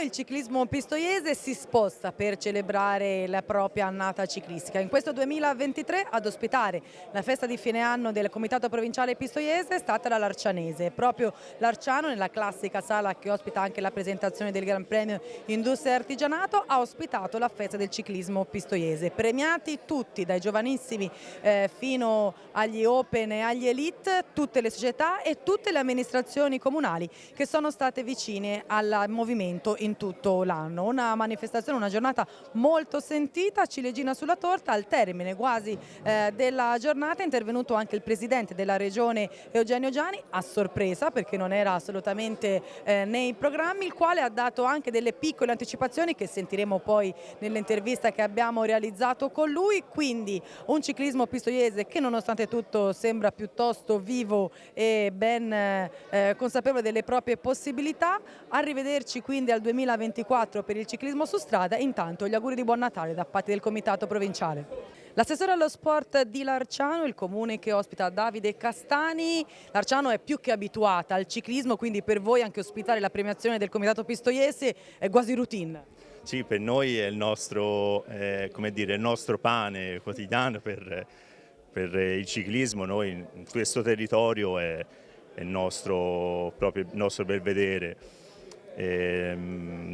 il ciclismo pistoiese si sposta per celebrare la propria annata ciclistica. In questo 2023 ad ospitare la festa di fine anno del Comitato Provinciale Pistoiese è stata la Larcianese. Proprio Larciano, nella classica sala che ospita anche la presentazione del Gran Premio Industria e Artigianato, ha ospitato la festa del ciclismo pistoiese. Premiati tutti, dai giovanissimi fino agli Open e agli Elite, tutte le società e tutte le amministrazioni comunali che sono state vicine al movimento in tutto l'anno. Una manifestazione, una giornata molto sentita, ciliegina sulla torta. Al termine quasi della giornata è intervenuto anche il presidente della regione Eugenio Giani, a sorpresa perché non era assolutamente nei programmi, il quale ha dato anche delle piccole anticipazioni che sentiremo poi nell'intervista che abbiamo realizzato con lui. Quindi un ciclismo pistoiese che nonostante tutto sembra piuttosto vivo e ben consapevole delle proprie possibilità. Arrivederci quindi al 2024 per il ciclismo su strada. Intanto gli auguri di buon Natale da parte del Comitato Provinciale. L'assessore allo sport di Larciano, il comune che ospita Davide Castani. Larciano è più che abituata al ciclismo, quindi per voi anche ospitare la premiazione del Comitato Pistoiese è quasi routine. Sì, per noi è il nostro, come dire, il nostro pane quotidiano per il ciclismo. Noi in questo territorio è proprio il nostro belvedere.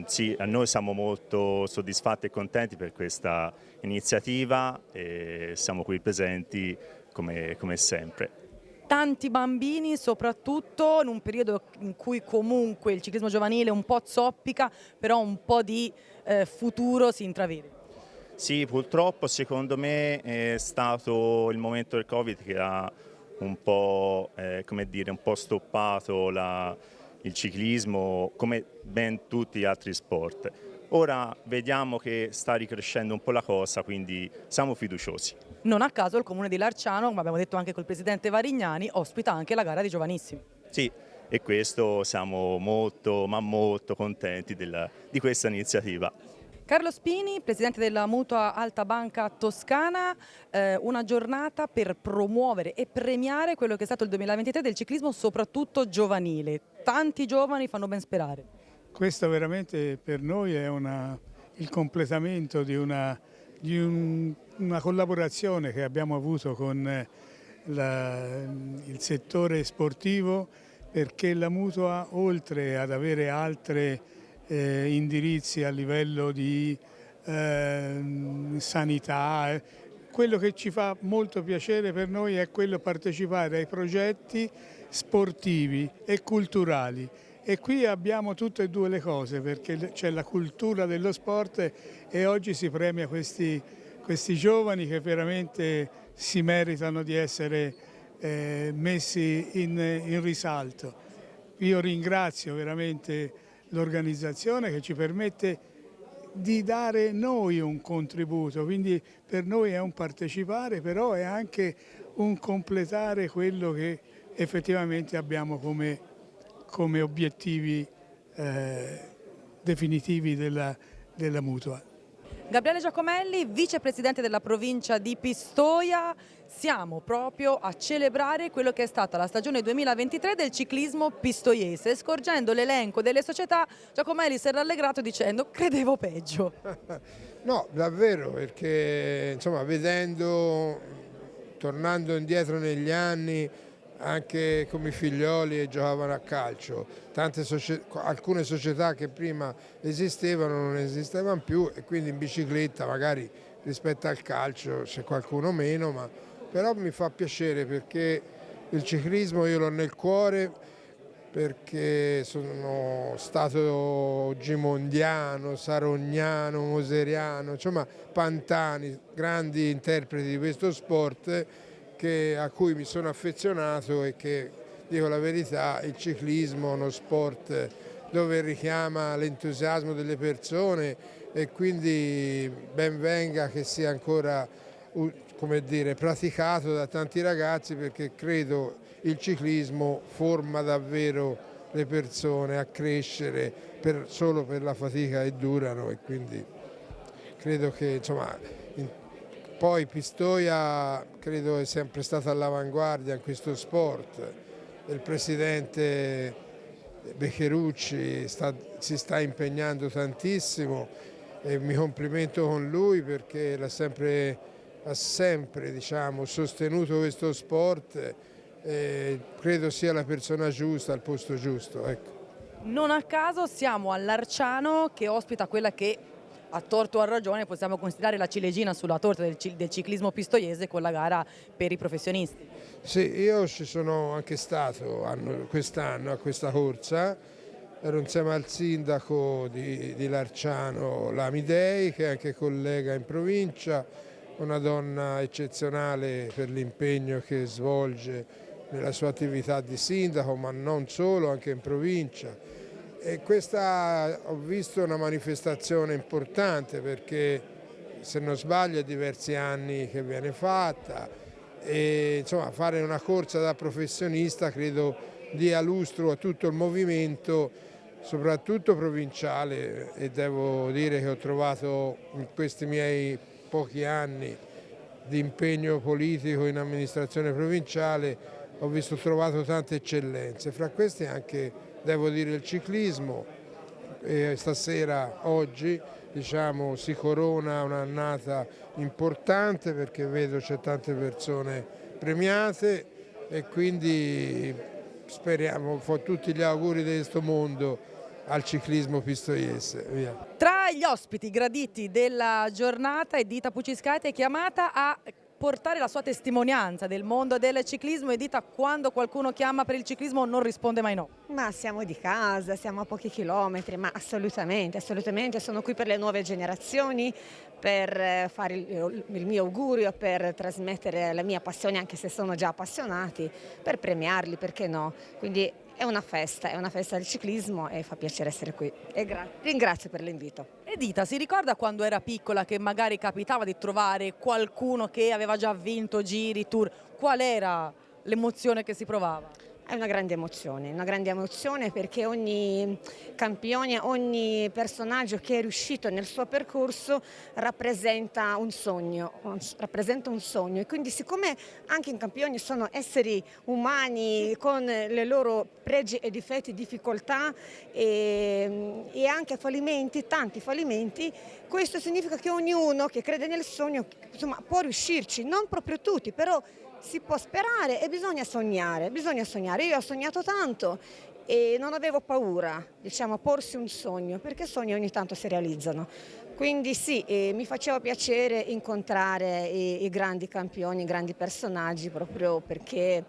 Sì, noi siamo molto soddisfatti e contenti per questa iniziativa e siamo qui presenti come sempre. Tanti bambini, soprattutto in un periodo in cui comunque il ciclismo giovanile un po' zoppica, però un po' di futuro si intravede. Sì, purtroppo secondo me è stato il momento del Covid che ha un po', come dire, un po' stoppato il ciclismo come ben tutti gli altri sport. Ora vediamo che sta ricrescendo un po' la cosa, quindi siamo fiduciosi. Non a caso il comune di Larciano, come abbiamo detto anche col presidente Varignani, ospita anche la gara dei giovanissimi. Sì, e questo siamo molto, ma molto contenti di questa iniziativa. Carlo Spini, presidente della Mutua Alta Banca Toscana, una giornata per promuovere e premiare quello che è stato il 2023 del ciclismo, soprattutto giovanile. Tanti giovani fanno ben sperare. Questo veramente per noi è il completamento di una collaborazione che abbiamo avuto con il settore sportivo, perché la Mutua, oltre ad avere altri indirizzi a livello di sanità, quello che ci fa molto piacere per noi è quello partecipare ai progetti sportivi e culturali. E qui abbiamo tutte e due le cose, perché c'è la cultura dello sport e oggi si premia questi giovani che veramente si meritano di essere messi in risalto. Io ringrazio veramente l'organizzazione che ci permette di dare noi un contributo, quindi per noi è un partecipare, però è anche un completare quello che effettivamente abbiamo come obiettivi definitivi della Mutua. Gabriele Giacomelli, vicepresidente della provincia di Pistoia, siamo proprio a celebrare quello che è stata la stagione 2023 del ciclismo pistoiese. Scorgendo l'elenco delle società, Giacomelli si è rallegrato dicendo credevo peggio. No, davvero, perché insomma tornando indietro negli anni, anche come i figlioli e giocavano a calcio, alcune società che prima esistevano non esistevano più e quindi in bicicletta magari rispetto al calcio c'è qualcuno meno, però mi fa piacere perché il ciclismo io l'ho nel cuore, perché sono stato gimondiano, sarognano, moseriano, insomma Pantani, grandi interpreti di questo sport a cui mi sono affezionato e che, dico la verità, il ciclismo è uno sport dove richiama l'entusiasmo delle persone e quindi ben venga che sia ancora, come dire, praticato da tanti ragazzi, perché credo il ciclismo forma davvero le persone a crescere solo per la fatica che durano e quindi credo che insomma. Poi Pistoia credo è sempre stata all'avanguardia in questo sport, il presidente Beccherucci sta si sta impegnando tantissimo e mi complimento con lui perché ha sempre diciamo, sostenuto questo sport e credo sia la persona giusta al posto giusto. Ecco. Non a caso siamo all'Arciano che ospita quella che a torto o a ragione possiamo considerare la ciliegina sulla torta del ciclismo pistoiese con la gara per i professionisti. Sì, io ci sono anche stato quest'anno a questa corsa, ero insieme al sindaco di Larciano Lamidei, che è anche collega in provincia, una donna eccezionale per l'impegno che svolge nella sua attività di sindaco, ma non solo, anche in provincia. E questa ho visto una manifestazione importante perché, se non sbaglio, è diversi anni che viene fatta e insomma fare una corsa da professionista credo dia lustro a tutto il movimento, soprattutto provinciale, e devo dire che ho trovato in questi miei pochi anni di impegno politico in amministrazione provinciale ho trovato tante eccellenze, fra queste anche devo dire il ciclismo. Stasera, oggi, diciamo, si corona un'annata importante perché vedo c'è tante persone premiate e quindi speriamo, fa tutti gli auguri di questo mondo al ciclismo pistoiese. Via. Tra gli ospiti graditi della giornata, Edita Puciscati è chiamata a portare la sua testimonianza del mondo del ciclismo. Edita, quando qualcuno chiama per il ciclismo non risponde mai no. Ma siamo di casa, siamo a pochi chilometri, ma assolutamente, sono qui per le nuove generazioni, per fare il mio augurio, per trasmettere la mia passione, anche se sono già appassionati, per premiarli, perché no? Quindi è una festa del ciclismo e fa piacere essere qui. E ringrazio per l'invito. Edita, si ricorda quando era piccola che magari capitava di trovare qualcuno che aveva già vinto giri, tour? Qual era l'emozione che si provava? È una grande emozione perché ogni campione, ogni personaggio che è riuscito nel suo percorso rappresenta un sogno e quindi siccome anche i campioni sono esseri umani con le loro pregi e difetti, difficoltà e anche fallimenti, tanti fallimenti, questo significa che ognuno che crede nel sogno insomma, può riuscirci, non proprio tutti, però si può sperare e bisogna sognare. Io ho sognato tanto e non avevo paura, diciamo, a porsi un sogno, perché i sogni ogni tanto si realizzano. Quindi sì, mi faceva piacere incontrare i grandi campioni, i grandi personaggi, proprio perché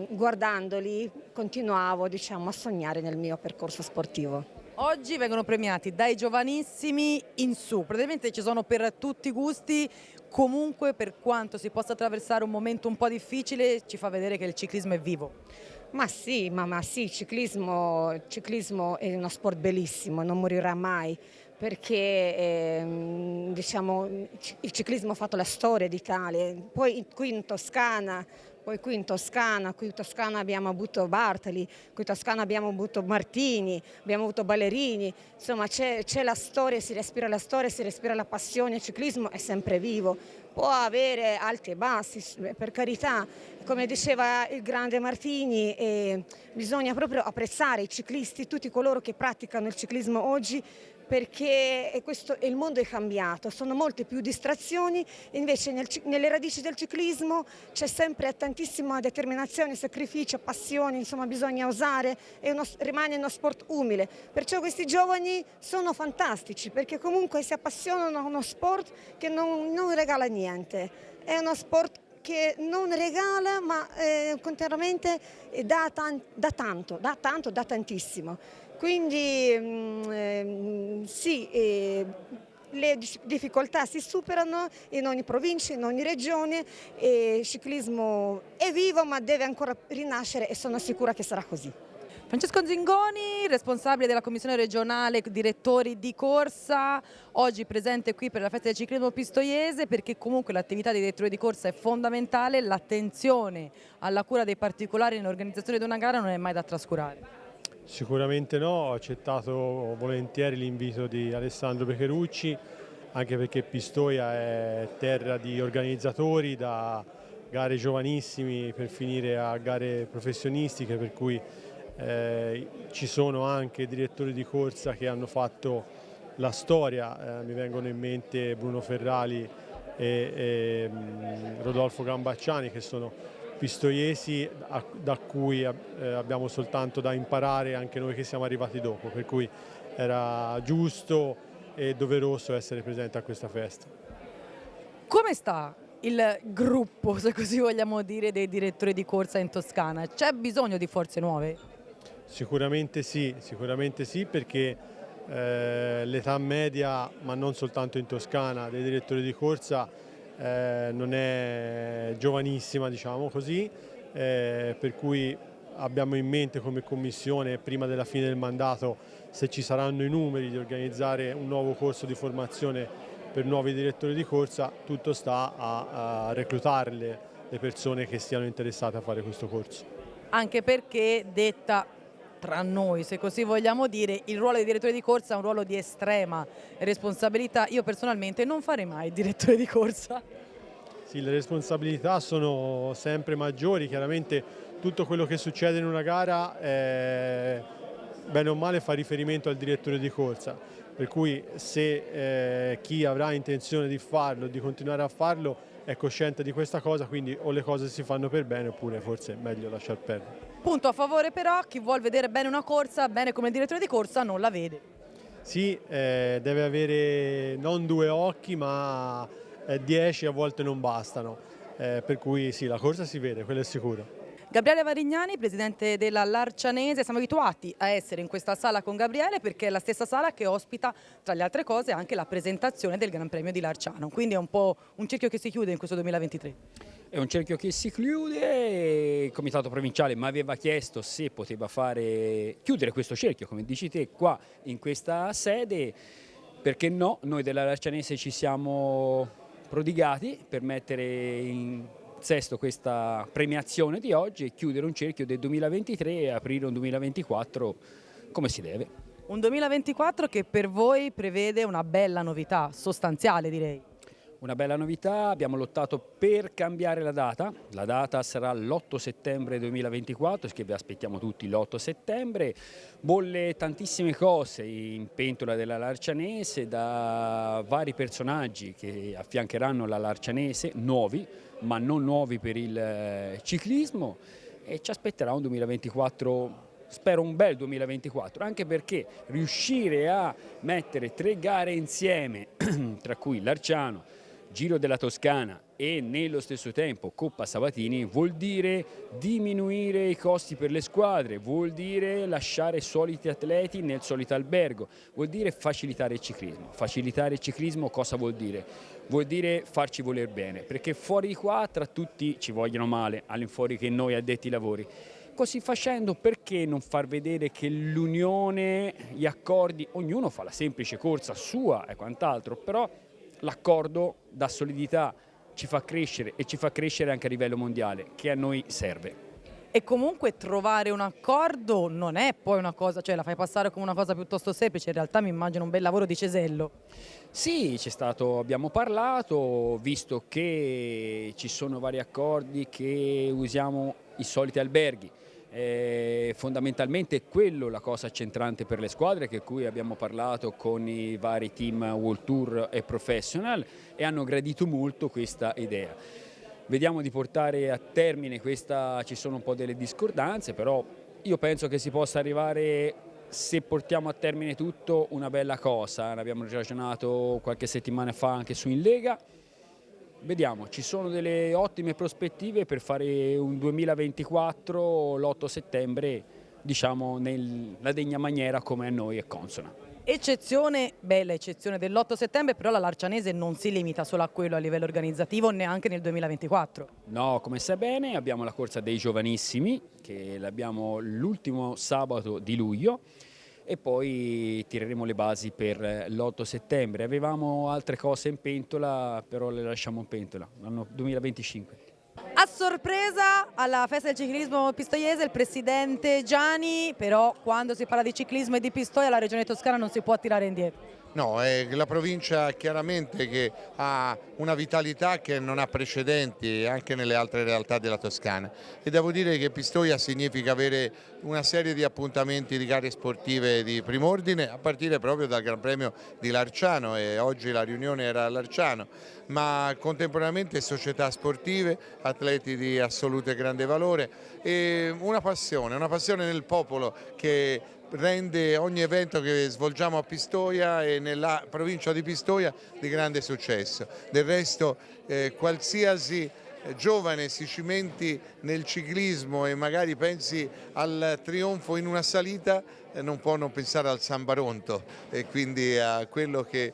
guardandoli continuavo, diciamo, a sognare nel mio percorso sportivo. Oggi vengono premiati dai giovanissimi in su, praticamente ci sono per tutti i gusti. Comunque, per quanto si possa attraversare un momento un po' difficile, ci fa vedere che il ciclismo è vivo. Ma sì, il ciclismo è uno sport bellissimo, non morirà mai, perché diciamo, il ciclismo ha fatto la storia d'Italia, poi qui in Toscana abbiamo avuto Bartali, qui in Toscana abbiamo avuto Martini, abbiamo avuto Ballerini, insomma c'è la storia, si respira la passione, il ciclismo è sempre vivo, può avere alti e bassi, per carità, come diceva il grande Martini, bisogna proprio apprezzare i ciclisti, tutti coloro che praticano il ciclismo oggi, perché il mondo è cambiato, sono molte più distrazioni, invece nelle radici del ciclismo c'è sempre tantissima determinazione, sacrificio, passione, insomma bisogna osare, rimane uno sport umile, perciò questi giovani sono fantastici perché comunque si appassionano a uno sport che non regala niente, è uno sport che non regala ma continuamente dà tantissimo. Quindi sì, le difficoltà si superano in ogni provincia, in ogni regione, il ciclismo è vivo ma deve ancora rinascere e sono sicura che sarà così. Francesco Zingoni, responsabile della commissione regionale direttori di corsa, oggi presente qui per la festa del ciclismo pistoiese, perché comunque l'attività di direttore di corsa è fondamentale, l'attenzione alla cura dei particolari nell'organizzazione di una gara non è mai da trascurare. Sicuramente no, ho accettato volentieri l'invito di Alessandro Pecherucci, anche perché Pistoia è terra di organizzatori da gare giovanissimi per finire a gare professionistiche, per cui Ci sono anche direttori di corsa che hanno fatto la storia, mi vengono in mente Bruno Ferrali e Rodolfo Gambacciani, che sono pistoiesi da cui abbiamo soltanto da imparare anche noi che siamo arrivati dopo, per cui era giusto e doveroso essere presente a questa festa. Come sta il gruppo, se così vogliamo dire, dei direttori di corsa in Toscana? C'è bisogno di forze nuove? Sicuramente sì, perché l'età media, ma non soltanto in Toscana, dei direttori di corsa non è giovanissima, diciamo così, per cui abbiamo in mente come commissione, prima della fine del mandato, se ci saranno i numeri, di organizzare un nuovo corso di formazione per nuovi direttori di corsa. Tutto sta a reclutare le persone che siano interessate a fare questo corso. Anche perché, detta tra noi, se così vogliamo dire, il ruolo di direttore di corsa è un ruolo di estrema responsabilità. Io personalmente non farei mai il direttore di corsa. Sì, le responsabilità sono sempre maggiori, chiaramente tutto quello che succede in una gara bene o male fa riferimento al direttore di corsa, per cui se chi avrà intenzione di farlo, di continuare a farlo, è cosciente di questa cosa, quindi o le cose si fanno per bene oppure forse è meglio lasciar perdere. Punto a favore però, chi vuol vedere bene una corsa, bene come direttore di corsa, non la vede. Sì, deve avere non 2 occhi ma 10, a volte non bastano, per cui sì, la corsa si vede, quello è sicuro. Gabriele Varignani, presidente della Larcianese, siamo abituati a essere in questa sala con Gabriele perché è la stessa sala che ospita, tra le altre cose, anche la presentazione del Gran Premio di Larciano, quindi è un po' un cerchio che si chiude in questo 2023. È un cerchio che si chiude, il Comitato Provinciale mi aveva chiesto se poteva chiudere questo cerchio, come dici te, qua in questa sede, perché no, noi della Larcianese ci siamo prodigati per mettere in sesto questa premiazione di oggi e chiudere un cerchio del 2023 e aprire un 2024 come si deve. Un 2024 che per voi prevede una bella novità, sostanziale direi. Una bella novità, abbiamo lottato per cambiare la data sarà l'8 settembre 2024, che vi aspettiamo tutti l'8 settembre, bolle tantissime cose in pentola della Larcianese da vari personaggi che affiancheranno la Larcianese, nuovi, ma non nuovi per il ciclismo, e ci aspetterà un 2024, spero un bel 2024, anche perché riuscire a mettere 3 gare insieme, tra cui Larciano, Giro della Toscana e nello stesso tempo Coppa Sabatini, vuol dire diminuire i costi per le squadre, vuol dire lasciare soliti atleti nel solito albergo, vuol dire facilitare il ciclismo. Facilitare il ciclismo cosa vuol dire? Vuol dire farci voler bene, perché fuori di qua tra tutti ci vogliono male, all'infuori che noi addetti ai lavori. Così facendo, perché non far vedere che l'unione, gli accordi, ognuno fa la semplice corsa sua e quant'altro, però l'accordo dà solidità, ci fa crescere e ci fa crescere anche a livello mondiale, che a noi serve. E comunque trovare un accordo non è poi una cosa, cioè la fai passare come una cosa piuttosto semplice, in realtà mi immagino un bel lavoro di cesello. Sì, abbiamo parlato, visto che ci sono vari accordi che usiamo i soliti alberghi. Fondamentalmente è quello la cosa centrante per le squadre, che cui abbiamo parlato con i vari team World Tour e Professional e hanno gradito molto questa idea. Vediamo di portare a termine questa, ci sono un po' delle discordanze, però io penso che si possa arrivare, se portiamo a termine tutto, una bella cosa. Ne abbiamo ragionato qualche settimana fa anche su in Lega. Vediamo, ci sono delle ottime prospettive per fare un 2024 l'8 settembre, diciamo nella degna maniera come a noi è consona. Eccezione, bella eccezione dell'8 settembre, però la Larcianese non si limita solo a quello a livello organizzativo, neanche nel 2024. No, come sai bene, abbiamo la corsa dei giovanissimi, che l'abbiamo l'ultimo sabato di luglio, e poi tireremo le basi per l'8 settembre. Avevamo altre cose in pentola, però le lasciamo in pentola, l'anno 2025. A sorpresa alla festa del ciclismo pistoiese il presidente Giani, però quando si parla di ciclismo e di Pistoia la regione toscana non si può tirare indietro. No, è la provincia chiaramente che ha una vitalità che non ha precedenti anche nelle altre realtà della Toscana e devo dire che Pistoia significa avere una serie di appuntamenti di gare sportive di prim'ordine a partire proprio dal Gran Premio di Larciano, e oggi la riunione era a Larciano, ma contemporaneamente società sportive, atleti di assoluto e grande valore e una passione nel popolo che rende ogni evento che svolgiamo a Pistoia e nella provincia di Pistoia di grande successo. Del resto qualsiasi giovane si cimenti nel ciclismo e magari pensi al trionfo in una salita, non può non pensare al San Baronto e quindi a quello che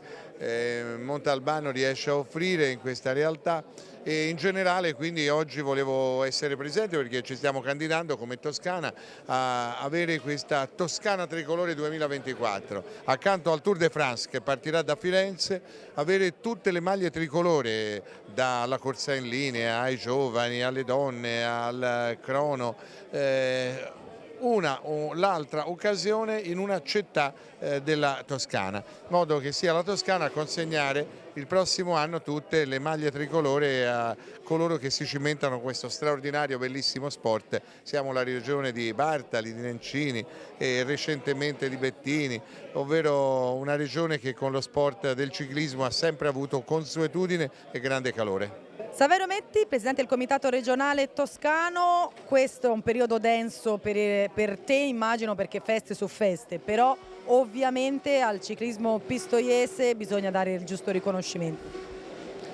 Montalbano riesce a offrire in questa realtà. E in generale quindi oggi volevo essere presente perché ci stiamo candidando come Toscana a avere questa Toscana Tricolore 2024, accanto al Tour de France che partirà da Firenze, avere tutte le maglie tricolore, dalla corsa in linea ai giovani, alle donne, al crono, una o l'altra occasione in una città della Toscana, in modo che sia la Toscana a consegnare il prossimo anno tutte le maglie tricolore a coloro che si cimentano questo straordinario, bellissimo sport. Siamo la regione di Bartali, di Nencini e recentemente di Bettini, ovvero una regione che con lo sport del ciclismo ha sempre avuto consuetudine e grande calore. Saverio Metti, Presidente del Comitato Regionale Toscano, questo è un periodo denso per te immagino perché feste su feste, però ovviamente al ciclismo pistoiese bisogna dare il giusto riconoscimento.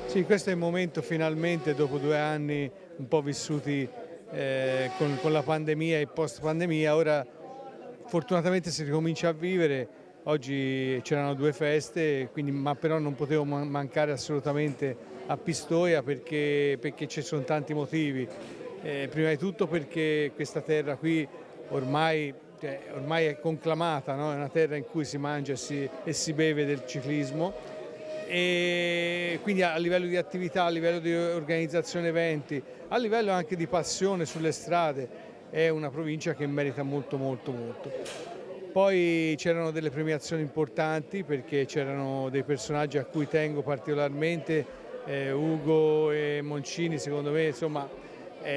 Sì, questo è il momento finalmente dopo 2 anni un po' vissuti con la pandemia e post pandemia, ora fortunatamente si ricomincia a vivere. Oggi c'erano 2 feste, quindi, ma però non potevo mancare assolutamente a Pistoia perché ci sono tanti motivi. Prima di tutto perché questa terra qui ormai è conclamata, no? È una terra in cui si mangia e si beve del ciclismo, e quindi a livello di attività, a livello di organizzazione eventi, a livello anche di passione sulle strade, è una provincia che merita molto molto molto. Poi c'erano delle premiazioni importanti perché c'erano dei personaggi a cui tengo particolarmente, Ugo e Moncini, secondo me insomma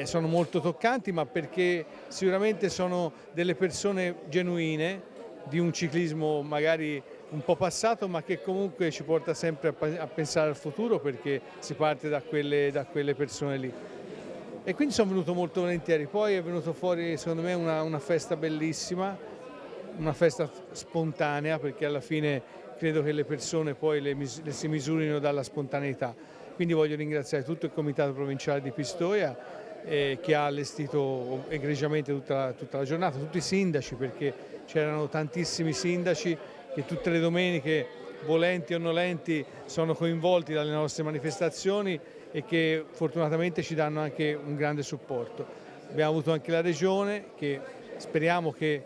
sono molto toccanti, ma perché sicuramente sono delle persone genuine di un ciclismo magari un po' passato, ma che comunque ci porta sempre a pensare al futuro perché si parte da quelle persone lì. E quindi sono venuto molto volentieri. Poi è venuto fuori secondo me una festa bellissima, una festa spontanea, perché alla fine credo che le persone poi le si misurino dalla spontaneità. Quindi voglio ringraziare tutto il Comitato Provinciale di Pistoia che ha allestito egregiamente tutta la giornata, tutti i sindaci, perché c'erano tantissimi sindaci che tutte le domeniche, volenti o nolenti, sono coinvolti dalle nostre manifestazioni e che fortunatamente ci danno anche un grande supporto. Abbiamo avuto anche la Regione che speriamo che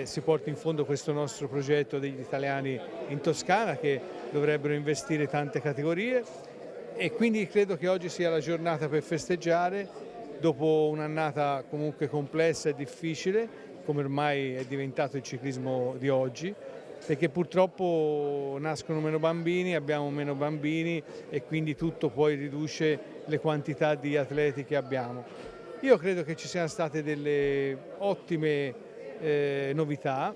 si porti in fondo questo nostro progetto degli italiani in Toscana, che dovrebbero investire tante categorie, e quindi credo che oggi sia la giornata per festeggiare dopo un'annata comunque complessa e difficile, come ormai è diventato il ciclismo di oggi, perché purtroppo nascono meno bambini, abbiamo meno bambini e quindi tutto poi riduce le quantità di atleti che abbiamo. Io credo che ci siano state delle ottime novità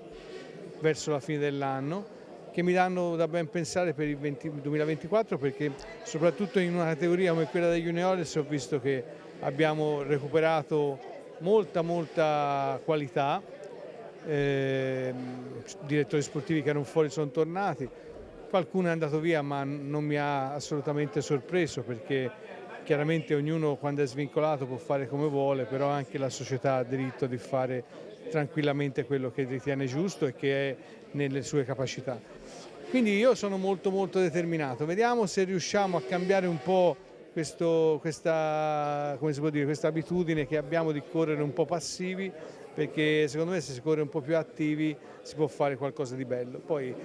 verso la fine dell'anno che mi danno da ben pensare per il 2024, perché soprattutto in una categoria come quella degli juniores ho visto che abbiamo recuperato molta qualità, direttori sportivi che erano fuori sono tornati, qualcuno è andato via ma non mi ha assolutamente sorpreso, perché chiaramente ognuno quando è svincolato può fare come vuole, però anche la società ha diritto di fare tranquillamente quello che ritiene giusto e che è nelle sue capacità. Quindi io sono molto determinato, vediamo se riusciamo a cambiare un po' questa abitudine che abbiamo di correre un po' passivi, perché secondo me se si corre un po' più attivi si può fare qualcosa di bello. Poi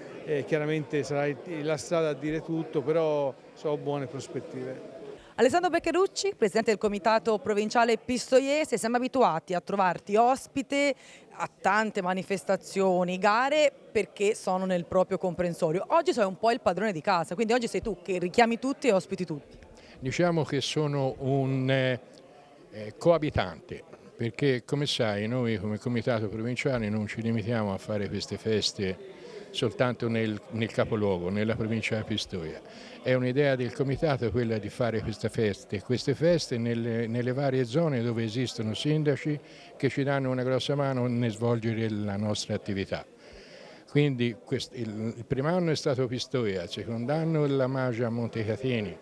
chiaramente sarà la strada a dire tutto, però so buone prospettive. Alessandro Beccherucci, presidente del comitato provinciale pistoiese, siamo abituati a trovarti ospite a tante manifestazioni, gare, perché sono nel proprio comprensorio. Oggi sei un po' il padrone di casa, quindi oggi sei tu che richiami tutti e ospiti tutti. Diciamo che sono un coabitante, perché come sai noi come comitato provinciale non ci limitiamo a fare queste feste soltanto nel capoluogo, nella provincia di Pistoia. È un'idea del comitato quella di fare queste feste nelle varie zone dove esistono sindaci che ci danno una grossa mano nel svolgere la nostra attività. Quindi il primo anno è stato Pistoia, il secondo anno la Magia Montecatini.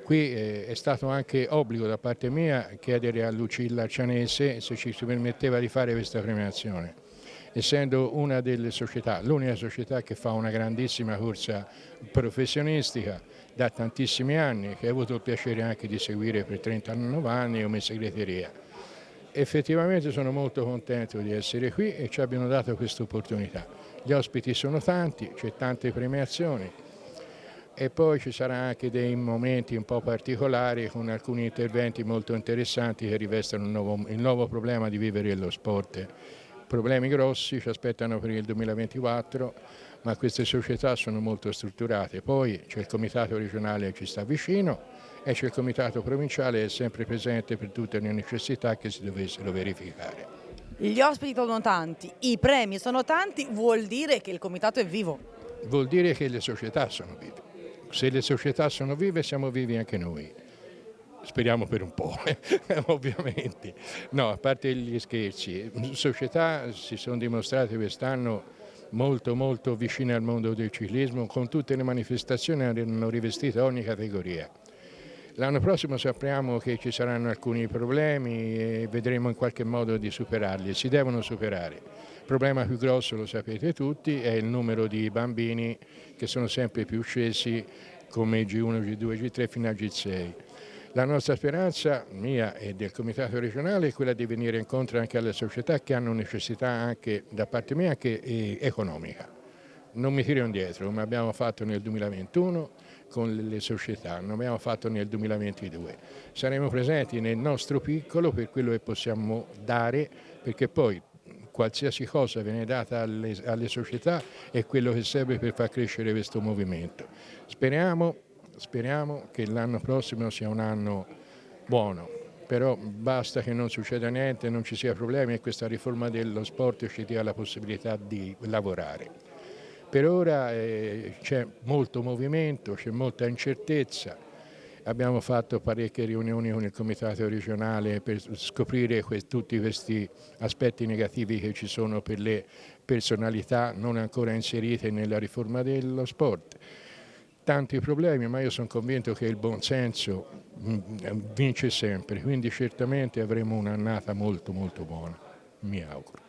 Qui è stato anche obbligo da parte mia chiedere a Lucilla Cianese se ci permetteva di fare questa premiazione, essendo una delle società, l'unica società che fa una grandissima corsa professionistica da tantissimi anni, che ho avuto il piacere anche di seguire per 39 anni come segreteria. Effettivamente sono molto contento di essere qui e ci abbiano dato questa opportunità. Gli ospiti sono tanti, c'è tante premiazioni e poi ci saranno anche dei momenti un po' particolari con alcuni interventi molto interessanti che rivestono il nuovo problema di vivere lo sport. Problemi grossi ci aspettano per il 2024, ma queste società sono molto strutturate. Poi c'è il comitato regionale che ci sta vicino e c'è il comitato provinciale che è sempre presente per tutte le necessità che si dovessero verificare. Gli ospiti sono tanti, i premi sono tanti, vuol dire che il comitato è vivo? Vuol dire che le società sono vive. Se le società sono vive siamo vivi anche noi. Speriamo per un po', ovviamente. No, a parte gli scherzi, le società si sono dimostrate quest'anno molto vicine al mondo del ciclismo, con tutte le manifestazioni hanno rivestito ogni categoria. L'anno prossimo sappiamo che ci saranno alcuni problemi e vedremo in qualche modo di superarli, si devono superare. Il problema più grosso, lo sapete tutti, è il numero di bambini che sono sempre più scesi come G1, G2, G3 fino a G6. La nostra speranza, mia e del comitato regionale, è quella di venire incontro anche alle società che hanno necessità anche da parte mia anche economica. Non mi tiro indietro, come abbiamo fatto nel 2021 con le società, non abbiamo fatto nel 2022. Saremo presenti nel nostro piccolo per quello che possiamo dare, perché poi qualsiasi cosa viene data alle società è quello che serve per far crescere questo movimento. Speriamo che l'anno prossimo sia un anno buono, però basta che non succeda niente, non ci sia problemi e questa riforma dello sport ci dia la possibilità di lavorare. Per ora c'è molto movimento, c'è molta incertezza, abbiamo fatto parecchie riunioni con il comitato regionale per scoprire tutti questi aspetti negativi che ci sono per le personalità non ancora inserite nella riforma dello sport. Tanti problemi, ma io sono convinto che il buonsenso vince sempre, quindi certamente avremo un'annata molto buona, mi auguro.